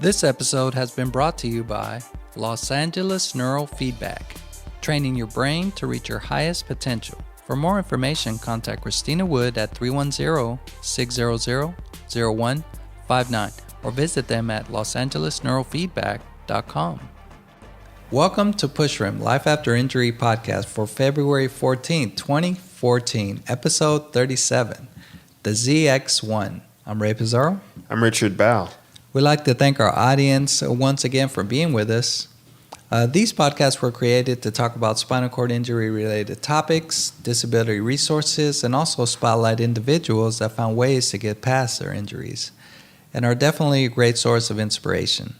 This episode has been brought to you by Los Angeles Neural Feedback, training your brain to reach your highest potential. For more information, contact Christina Wood at 310-600-0159 or visit them at losangelesneuralfeedback.com. Welcome to Push Rim Life After Injury podcast for February 14, 2014, episode 37, the ZX-1. I'm Ray Pizarro. I'm Richard Bow. We'd like to thank our audience once again for being with us. These podcasts were created to talk about spinal cord injury-related topics, disability resources, and also spotlight individuals that found ways to get past their injuries and are definitely a great source of inspiration.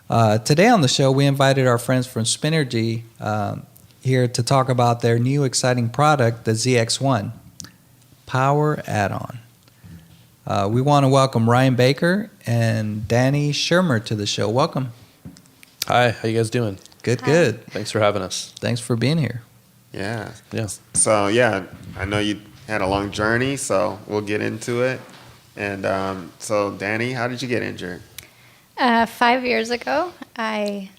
Today on the show, we invited our friends from Spinergy here to talk about their new exciting product, the ZX-1 Power Add-on. We want to welcome Ryan Baker and Dani SCHIRMER to the show. Welcome. Hi, how you guys doing? Good, Hi. good. Thanks for having us. Thanks for being here. Yeah. So, I know you had a long journey, so we'll get into it. And so, Dani, how did you get injured? 5 years ago, I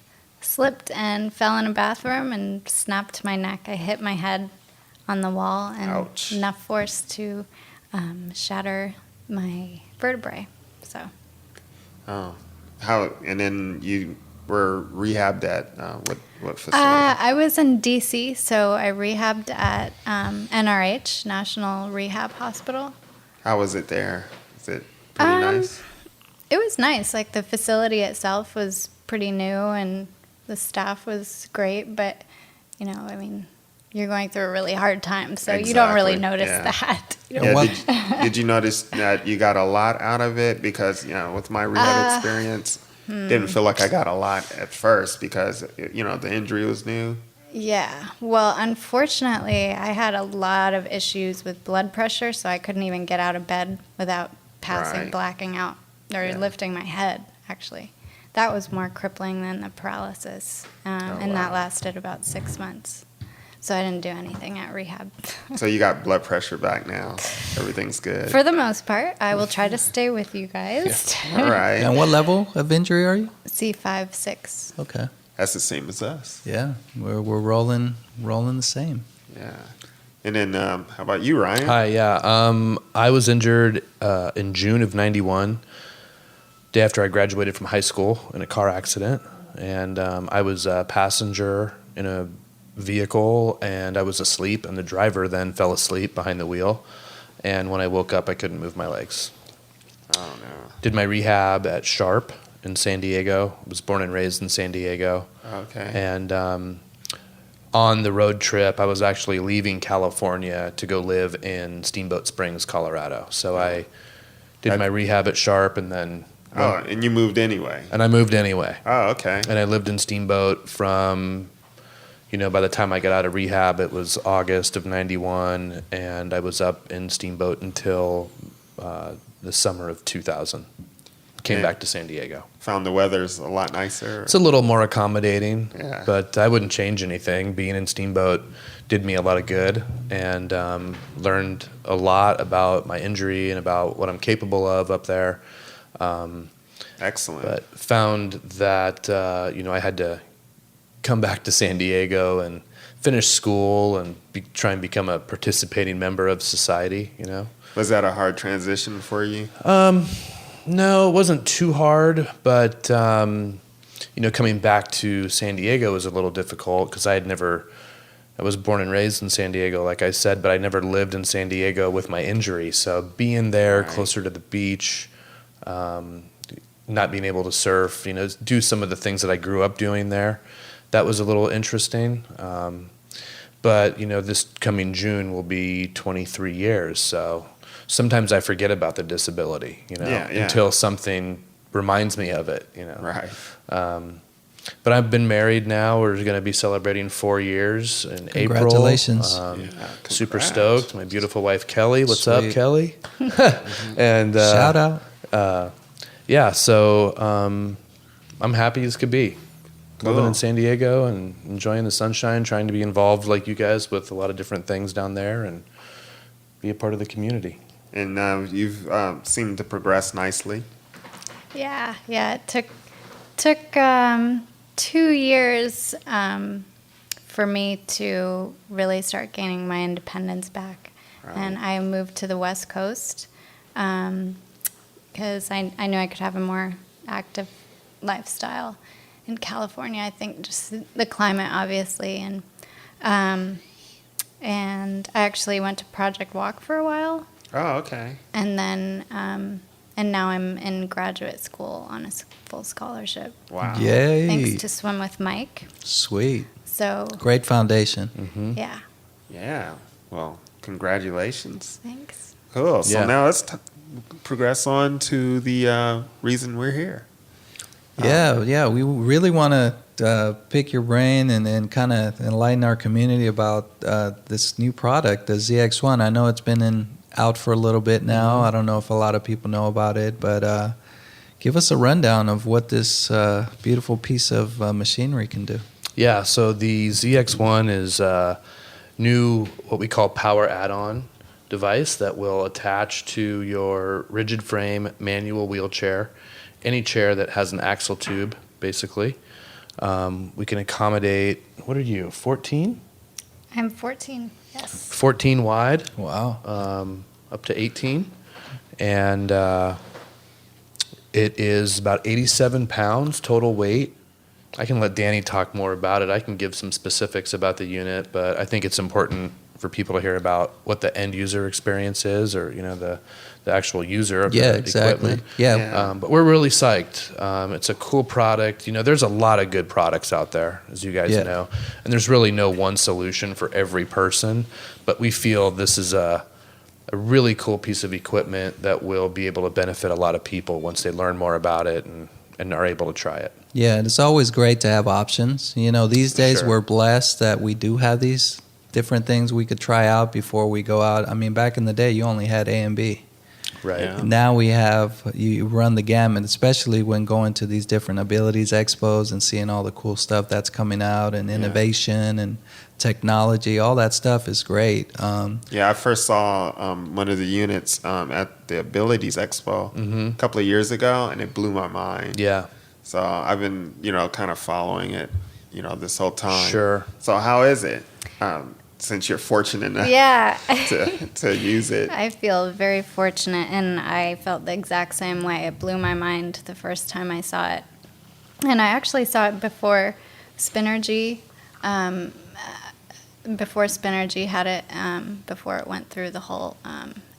slipped and fell in a bathroom and snapped my neck. I hit my head on the wall and Ouch. enough force to shatter my vertebrae. So Oh, how? And then you were rehabbed at what facility? I was in DC, so I rehabbed at NRH, National Rehab Hospital. How was it there? Is it pretty nice? It was nice. Like, the facility itself was pretty new and the staff was great, but you're going through a really hard time, so you don't really notice that. Did you notice that you got a lot out of it? Because, with my rehab experience, didn't feel like I got a lot at first because, the injury was new. Yeah. Well, unfortunately, I had a lot of issues with blood pressure, so I couldn't even get out of bed without blacking out, or lifting my head, actually. That was more crippling than the paralysis, and that lasted about 6 months. So I didn't do anything at rehab. So you got blood pressure back now. Everything's good. For the most part, I will try to stay with you guys. All right. And what level of injury are you? C5, 6. Okay. That's the same as us. Yeah, we're rolling the same. Yeah. And then how about you, Ryan? hi, yeah. I was injured in June of 91, day after I graduated from high school in a car accident. And I was a passenger in a vehicle, and I was asleep, and the driver then fell asleep behind the wheel. And when I woke up, I couldn't move my legs. Oh, no. Did my rehab at Sharp in San Diego. I was born and raised in San Diego. Okay. And on the road trip, I was actually leaving California to go live in Steamboat Springs, Colorado. So I did my rehab at Sharp, and then and you moved anyway. I moved anyway. Oh, okay. And I lived in Steamboat from, by the time I got out of rehab, it was August of 91, and I was up in Steamboat until the summer of 2000. Came back to San Diego. Found the weather's a lot nicer. It's a little more accommodating, Yeah. but I wouldn't change anything. Being in Steamboat did me a lot of good, and learned a lot about my injury and about what I'm capable of up there. Excellent. But found that, I had to come back to San Diego and finish school and try and become a participating member of society, Was that a hard transition for you? No, it wasn't too hard, but, coming back to San Diego was a little difficult because I was born and raised in San Diego, like I said, but I never lived in San Diego with my injury. So being there closer to the beach, not being able to surf, do some of the things that I grew up doing there, that was a little interesting. But, this coming June will be 23 years, so sometimes I forget about the disability, until something reminds me of it, Right. But I've been married now. We're going to be celebrating 4 years in April. Congratulations. Super congrats. stoked. My beautiful wife, Kelly. What's Sweet. up, Kelly? And Shout out. So I'm happy as could be. Cool. Living in San Diego and enjoying the sunshine, trying to be involved like you guys with a lot of different things down there and be a part of the community. And you've seemed to progress nicely. Yeah. It took 2 years for me to really start gaining my independence back. Right. And I moved to the West Coast because I knew I could have a more active lifestyle in California. I think just the climate, obviously, and I actually went to Project Walk for a while. Oh, okay. And then, and now I'm in graduate school on a full scholarship. Wow. Yay. Thanks to Swim with Mike. Sweet. So, Great foundation. Mm-hmm. yeah, Yeah. Well, congratulations. thanks. Cool. So Yeah. now let's progress on to the reason we're here. Yeah. We really want to pick your brain and kind of enlighten our community about this new product, the ZX-1. I know it's been out for a little bit now. I don't know if a lot of people know about it, but give us a rundown of what this beautiful piece of machinery can do. Yeah, so the ZX-1 is a new, what we call power add-on device that will attach to your rigid frame manual wheelchair, any chair that has an axle tube, basically. We can accommodate, what are you, 14? I'm 14, yes. 14 wide, Wow. up to 18. And it is about 87 pounds total weight. I can let Dani talk more about it. I can give some specifics about the unit, but I think it's important for people to hear about what the end user experience is, or the actual user of Yeah, the exactly. equipment. Yeah. But we're really psyched. It's a cool product. There's a lot of good products out there, as you guys Yeah. know, and there's really no one solution for every person. But we feel this is a really cool piece of equipment that will be able to benefit a lot of people once they learn more about it and are able to try it. Yeah, and it's always great to have options. These days Sure. we're blessed that we do have these different things we could try out before we go out. I mean, back in the day, you only had A and B. Right. Yeah. Now you run the gamut, especially when going to these different abilities expos and seeing all the cool stuff that's coming out and innovation and technology. All that stuff is great. Yeah, I first saw one of the units at the Abilities Expo a couple of years ago, and it blew my mind. Yeah. So I've been, kind of following it, this whole time. Sure. So how is it? Since you're fortunate enough Yeah. to use it. I feel very fortunate, and I felt the exact same way. It blew my mind the first time I saw it. And I actually saw it before Spinergy. Before Spinergy had it, before it went through the whole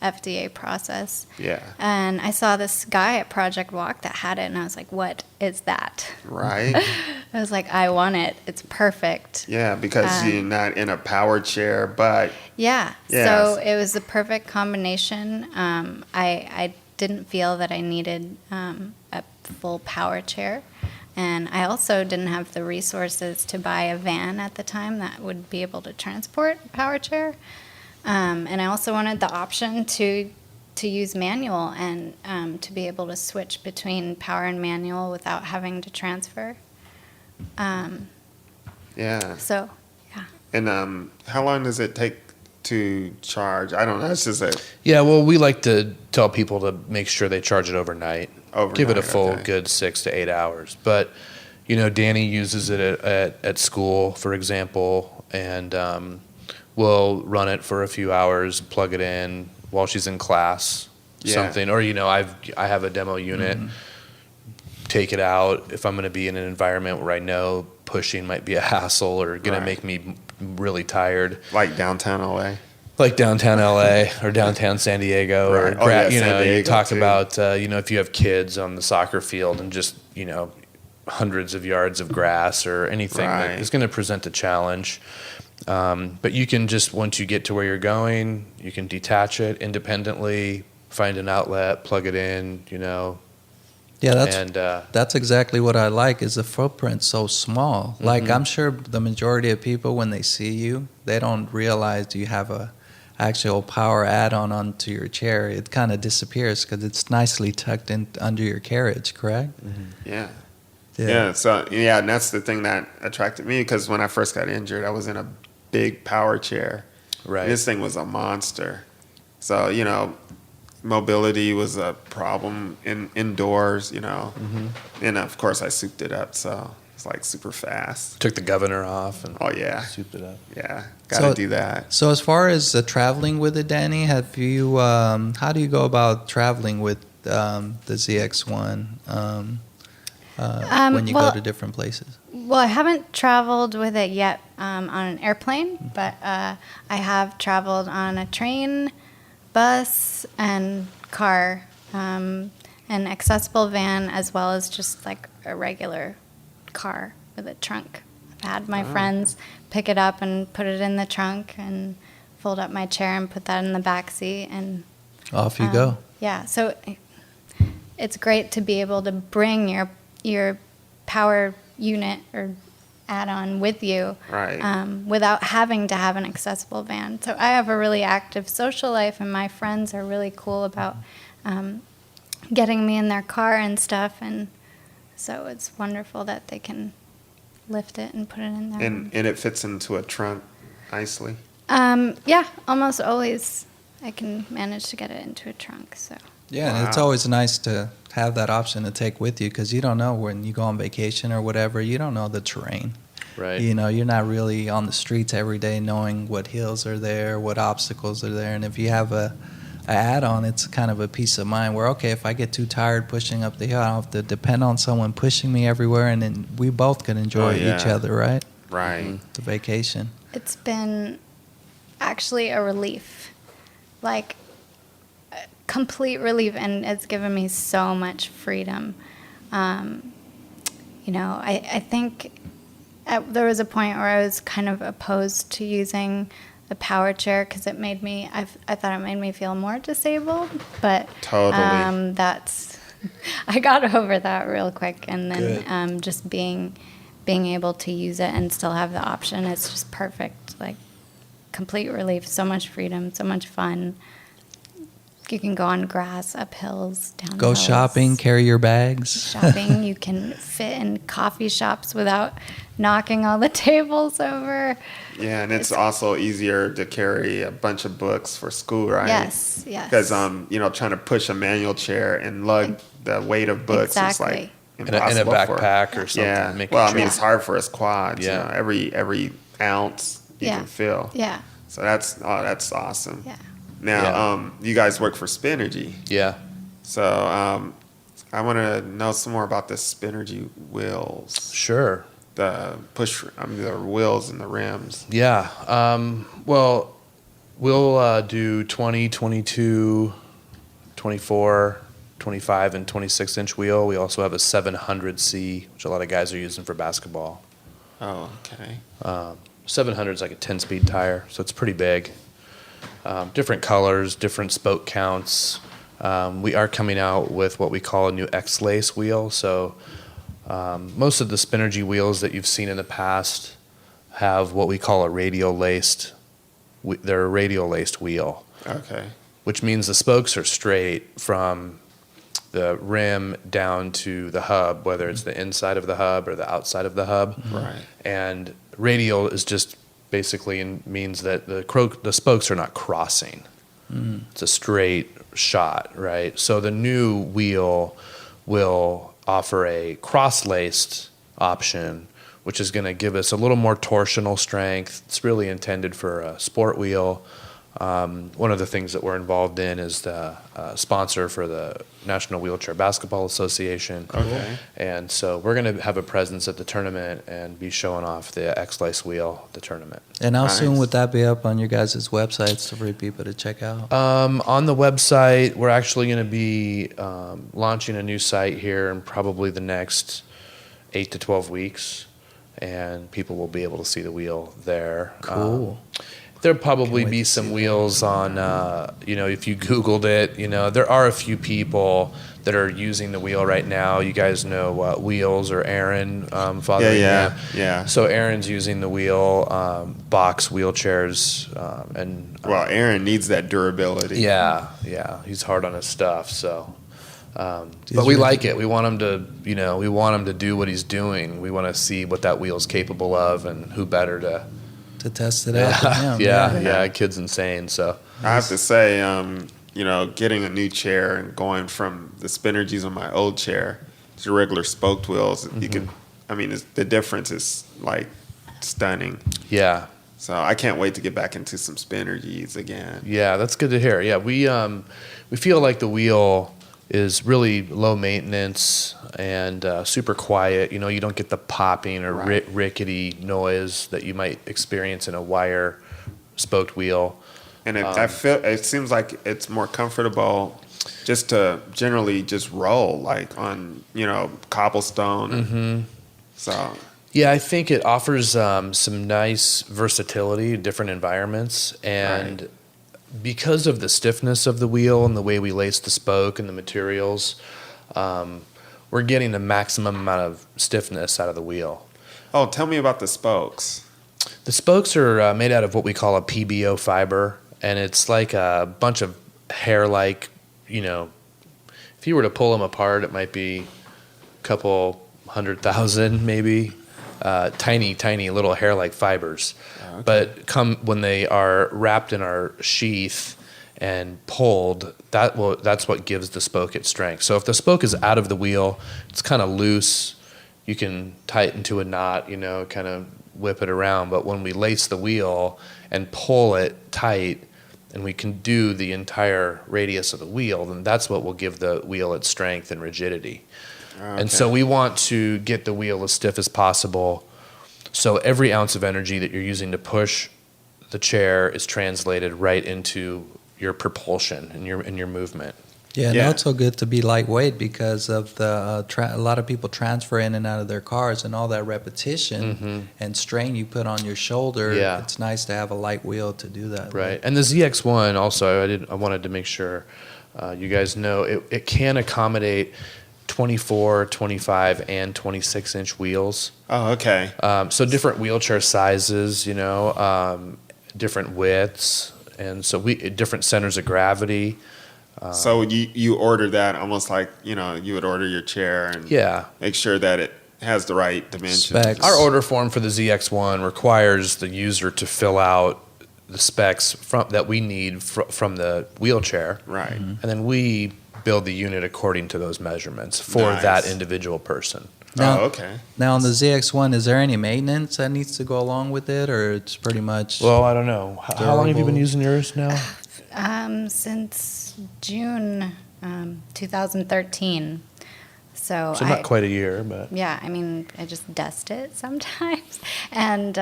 FDA process. Yeah. And I saw this guy at Project Walk that had it, and I was like, what is that? Right. I was like, I want it. It's perfect. Yeah, because you're not in a power chair, but Yeah. Yes. So it was the perfect combination. I didn't feel that I needed a full power chair. And I also didn't have the resources to buy a van at the time that would be able to transport a power chair. And I also wanted the option to use manual and to be able to switch between power and manual without having to transfer. yeah. So, yeah. And how long does it take to charge? I don't know. It's just Yeah, well, we like to tell people to make sure they charge it overnight. Give it a Overnight, full okay. good 6 to 8 hours. But, Dani uses it at school, for example, and we'll run it for a few hours, plug it in while she's in class, something. Or, I have a demo unit, take it out if I'm going to be in an environment where I know pushing might be a hassle or going Right. to make me really tired. like downtown LA. Like downtown LA or downtown San Diego, Right. or Oh, yeah, San you Diego, talk too. about if you have kids on the soccer field and just hundreds of yards of grass or anything Right. that is going to present a challenge. But you can just, once you get to where you're going, you can detach it independently, find an outlet, plug it in, Yeah, and that's exactly what I like. Is the footprint so small? Like I'm sure the majority of people, when they see you, they don't realize you have a actual power add-on onto your chair. It kind of disappears because it's nicely tucked in under your carriage. Correct? Yeah. Yeah. So, and that's the thing that attracted me, because when I first got injured, I was in a big power chair. right. This thing was a monster. So, mobility was a problem indoors, and of course I souped it up, so it's like super fast. Took the governor off and Souped it up. Yeah, gotta do that. So as far as traveling with it, Dani, have you? How do you go about traveling with the ZX-1 when you go to different places? Well, I haven't traveled with it yet on an airplane, but I have traveled on a train, bus, and car, an accessible van, as well as just like a regular car with a trunk. I've had my friends pick it up and put it in the trunk and fold up my chair and put that in the back seat, and off you go. Yeah, so it's great to be able to bring your power unit or add-on with you, right. Without having to have an accessible van. So I have a really active social life, and my friends are really cool about getting me in their car and stuff, and so it's wonderful that they can lift it and put it in there. And it fits into a trunk nicely? Yeah, almost always I can manage to get it into a trunk, so. Yeah, and it's always nice to have that option to take with you, because you don't know when you go on vacation or whatever, you don't know the terrain. Right. You're not really on the streets every day knowing what hills are there, what obstacles are there. And if you have a add-on, it's kind of a peace of mind where, okay, if I get too tired pushing up the hill, I don't have to depend on someone pushing me everywhere, and then we both can enjoy each other, right? Right. The vacation. It's been actually a relief. Like, complete relief, and it's given me so much freedom. I think there was a point where I was kind of opposed to using the power chair because I thought it made me feel more disabled, but Totally. I got over that real quick, and then just being able to use it and still have the option, it's just perfect. Like, complete relief, so much freedom, so much fun. You can go on grass, up hills, down Go hills. shopping, carry your bags. Shopping, you can fit in coffee shops without knocking all the tables over. Yeah, and it's also easier to carry a bunch of books for school, right? Yes. Because trying to push a manual chair and lug the weight of books is like impossible. In a backpack or something. Yeah. Make Well, it I mean, it's hard for us quads. Yeah. Every ounce you can feel. Yeah. So that's awesome. Yeah. Now, you guys work for Spinergy. Yeah. So I want to know some more about the Spinergy wheels. Sure. The wheels and the rims. Yeah. Well, we'll do 20, 22, 24, 25, and 26-inch wheel. We also have a 700C, which a lot of guys are using for basketball. Oh, okay. 700 is like a 10-speed tire, so it's pretty big. Different colors, different spoke counts. We are coming out with what we call a new X-Lace wheel. So most of the Spinergy wheels that you've seen in the past have what we call a radial-laced. They're a radial-laced wheel. Okay. Which means the spokes are straight from the rim down to the hub, whether it's the inside of the hub or the outside of the hub. Right. And radial is just basically means that the spokes are not crossing. It's a straight shot, right? So the new wheel will offer a cross-laced option, which is going to give us a little more torsional strength. It's really intended for a sport wheel. One of the things that we're involved in is the sponsor for the National Wheelchair Basketball Association. Okay. And so we're going to have a presence at the tournament and be showing off the X-Lace wheel at the tournament. And how Nice. soon would that be up on your guys' websites for people to check out? On the website, we're actually going to be launching a new site here in probably the next 8 to 12 weeks, and people will be able to see the wheel there. Cool. There'll probably Can't wait be to see some that. wheels on, if you Googled it, there are a few people that are using the wheel right now. You guys know Wheels or Aaron, Father. Yeah. So Aaron's using the wheel, box wheelchairs, and Well, Aaron needs that durability. yeah, he's hard on his stuff. So, but we really like it. We want him to, do what he's doing. We want to see what that wheel's capable of, and who better to To test it out. than him. yeah, kid's insane. So I have to say, getting a new chair and going from the Spinergies on my old chair to regular spoked wheels, you can, the difference is like stunning. Yeah. So I can't wait to get back into some Spinergies again. Yeah, that's good to hear. Yeah, we feel like the wheel is really low maintenance and super quiet. You don't get the popping or rickety noise that you might experience in a wire spoked wheel. And it seems like it's more comfortable just to generally just roll like on cobblestone. Mm-hmm. So yeah, I think it offers some nice versatility in different environments, and because of the stiffness of the wheel and the way we lace the spoke and the materials, we're getting the maximum amount of stiffness out of the wheel. Oh, tell me about the spokes. The spokes are made out of what we call a PBO fiber, and it's like a bunch of hair-like, if you were to pull them apart, it might be a couple 100,000 maybe, tiny, tiny little hair-like fibers. Okay. But when they are wrapped in our sheath and pulled, that's what gives the spoke its strength. So if the spoke is out of the wheel, it's kind of loose, you can tighten to a knot, kind of whip it around. But when we lace the wheel and pull it tight, and we can do the entire radius of the wheel, then that's what will give the wheel its strength and rigidity. Okay. And so we want to get the wheel as stiff as possible, so every ounce of energy that you're using to push the chair is translated right into your propulsion and your movement. Yeah, and also good to be lightweight because of the a lot of people transfer in and out of their cars, and all that repetition and strain you put on your shoulder. Yeah. It's nice to have a light wheel to do that. Right, and the ZX-1 also, I wanted to make sure you guys know it can accommodate 24, 25, and 26-inch wheels. Oh, okay. So different wheelchair sizes, different widths, and so different centers of gravity. So you order that almost like, you would order your chair and make sure that it has the right dimensions. Specs. Our order form for the ZX-1 requires the user to fill out the specs that we need from the wheelchair. Right. And then we build the unit according to those measurements for that individual person. Now, okay. Now on the ZX-1, is there any maintenance that needs to go along with it, or it's pretty much? Well, I don't know. How long have you been using yours now? Since June 2013. So not quite a year, but yeah, I just dust it sometimes, and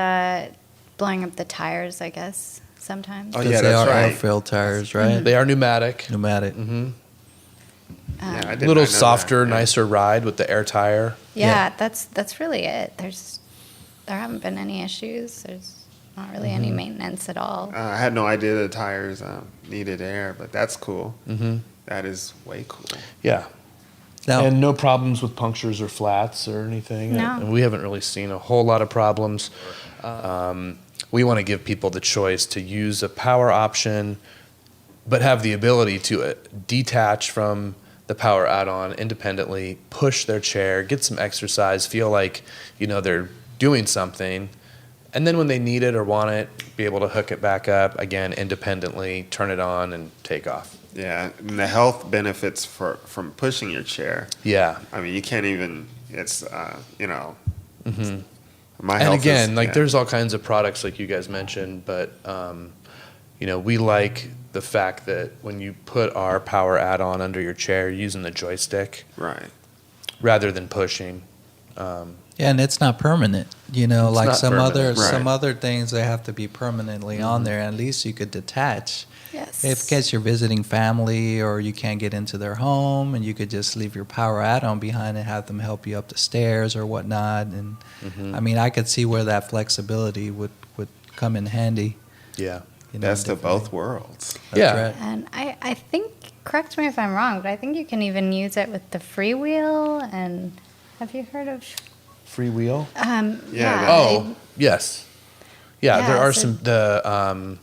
blowing up the tires, I guess sometimes. Oh yeah, they that's are right. air-filled tires, right? They are pneumatic. Mm-hmm. Yeah, a little softer, nicer ride with the air tire. Yeah, that's really it. There haven't been any issues. There's not really any maintenance at all. I had no idea the tires needed air, but that's cool. Mm-hmm. That is way cool. Yeah. Now, and no problems with punctures or flats or anything. No. And we haven't really seen a whole lot of problems. We want to give people the choice to use a power option, but have the ability to detach from the power add-on independently, push their chair, get some exercise, feel like they're doing something, and then when they need it or want it, be able to hook it back up again independently, turn it on, and take off. Yeah, and the health benefits from pushing your chair. Yeah. You can't even. It's Mm-hmm. My health. And again, there's all kinds of products like you guys mentioned, but we like the fact that when you put our power add-on under your chair, you're using the joystick, right, rather than pushing. Yeah, and it's not permanent. Like some permanent. other things, they have to be permanently on there. At least you could detach. Yes. If in case you're visiting family or you can't get into their home, and you could just leave your power add-on behind and have them help you up the stairs or whatnot. And I could see where that flexibility would come in handy. Yeah. Best of both worlds. That's right. And I think, correct me if I'm wrong, but I think you can even use it with the freewheel. And have you heard of freewheel? Yeah. Oh, yes. Yeah, there are so some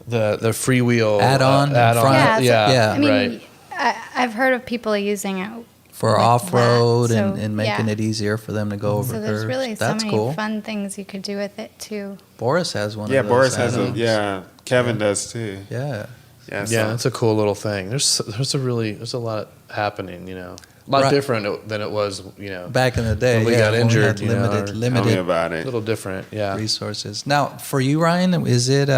the freewheel add-on. add-on. Yeah. Right. I've heard of people using it for like off-road that, and making it easier for them to go over So curves. there's really That's so many cool. fun things you could do with it too. Boris has one Yeah, of those Boris has add-ons. Kevin does too. Yeah. Yeah, Yeah, it's a cool little thing. There's a lot happening, a lot Right. different than it was, Back in the day, when we got when injured, we had tell me limited about a it. little different. Yeah. resources. Now, for you, Ryan, is it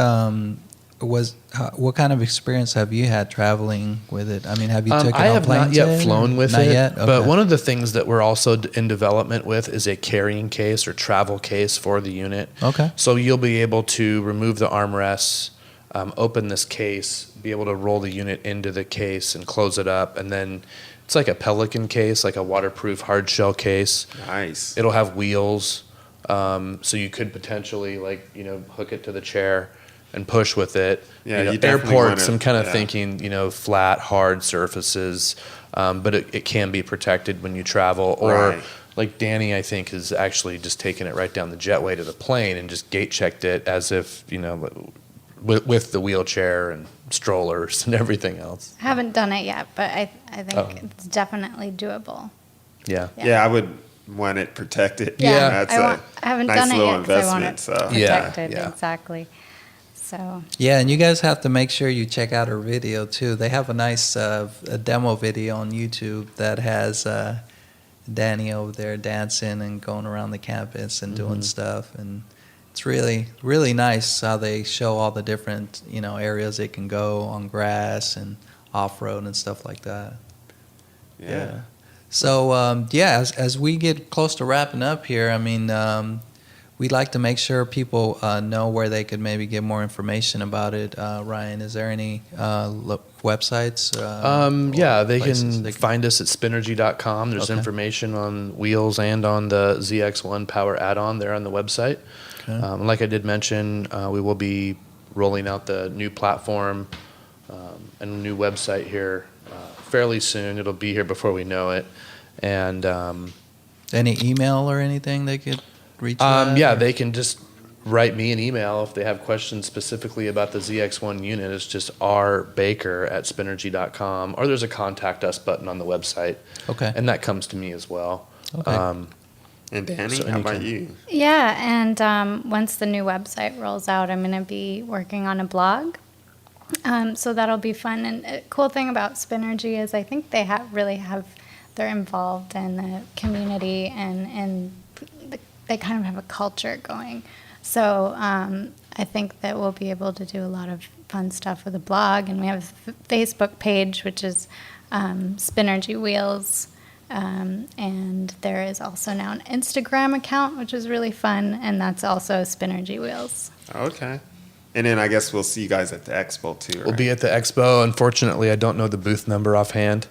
what kind of experience have you had traveling with it? I mean, have you taken I on have planes not yet flown with not it, yet? but Okay. one of the things that we're also in development with is a carrying case or travel case for the unit. Okay. So you'll be able to remove the armrests, open this case, be able to roll the unit into the case and close it up, and then it's like a Pelican case, like a waterproof hard shell case. Nice. It'll have wheels, so you could potentially hook it to the chair and push with it. Yeah, you definitely airports. wanna- I'm kind of yeah. thinking, flat, hard surfaces, but it can be protected when you travel. Or Right. like Dani, I think, has actually just taken it right down the jetway to the plane and just gate checked it as if with the wheelchair and strollers and everything else. I haven't done it yet, but I think Oh. it's definitely doable. Yeah. Yeah, I would want it protected. Yeah. That's I haven't nice done it little yet because I want it investment. So Yeah, protected. yeah. Exactly. So Yeah, and you guys have to make sure you check out her video too. They have a nice a demo video on YouTube that has Dani over there dancing and going around the campus and doing stuff, and it's really, really nice how they show all the different areas they can go on grass and off road and stuff like that. yeah. So as we get close to wrapping up here, I mean, we'd like to make sure people know where they could maybe get more information about it. Ryan, is there any websites? Yeah, they places can find us at Spinergy.com. There's Okay. information on wheels and on the ZX-1 power add-on there on the website. Okay. Like I did mention, we will be rolling out the new platform and a new website here fairly soon. It'll be here before we know it. And Any email or anything they could reach out? yeah, or- they can just write me an email if they have questions specifically about the ZX-1 unit. It's just rbaker@spinergy.com, or there's a contact us button on the website. Okay. And that comes to me as well. Okay. And Dani, So how any about kind- you? yeah, and once the new website rolls out, I'm going to be working on a blog. So that'll be fun. And a cool thing about Spinergy is I think they they're involved in the community and they kind of have a culture going. So I think that we'll be able to do a lot of fun stuff with the blog. And we have a Facebook page, which is Spinergy Wheels. And there is also now an Instagram account, which is really fun. And that's also Spinergy Wheels. Okay. And then I guess we'll see you guys at the expo too, right? We'll be at the expo. Unfortunately, I don't know the booth number offhand,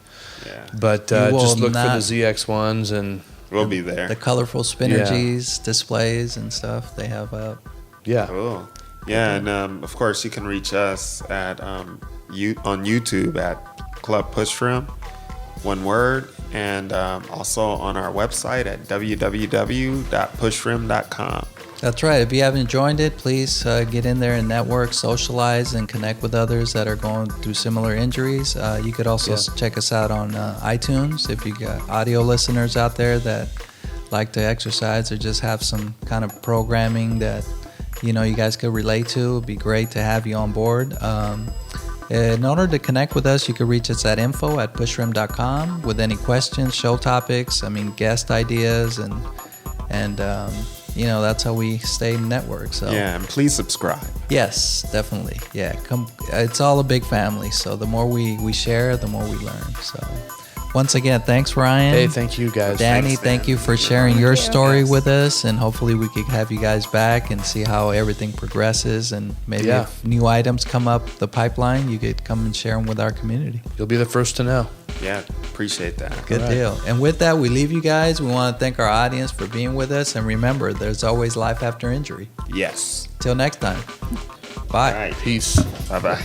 Yeah. but You will just look for the not- ZX-1s and We'll be there. The colorful Spinergies displays and stuff they have up. yeah. Cool. Yeah, and of course you can reach us at on YouTube at Club Pushrim, one word, and also on our website at www.pushrim.com. That's right. If you haven't joined it, please get in there and network, socialize, and connect with others that are going through similar injuries. You could also check us out on iTunes if you got audio listeners out there that like to exercise or just have some kind of programming that you guys could relate to. It'd be great to have you on board. In order to connect with us, you can reach us at info@pushrim.com with any questions, show topics, guest ideas, and that's how we stay networked. So Yeah, and please subscribe. yes, definitely. Yeah, it's all a big family. So the more we share, the more we learn. So once again, thanks, Ryan. Hey, thank you guys. Danny, Thanks, thank Dan. you for sharing your you. story with us, and hopefully we could have you guys back and see how everything progresses, and maybe Yeah. if new items come up the pipeline, you could come and share them with our community. You'll be the first to know. Yeah, appreciate that. Good All right. deal. And with that, we leave you guys. We want to thank our audience for being with us, and remember, there's always life after injury. Yes. Till next time. Bye. All right. Peace. Bye-bye.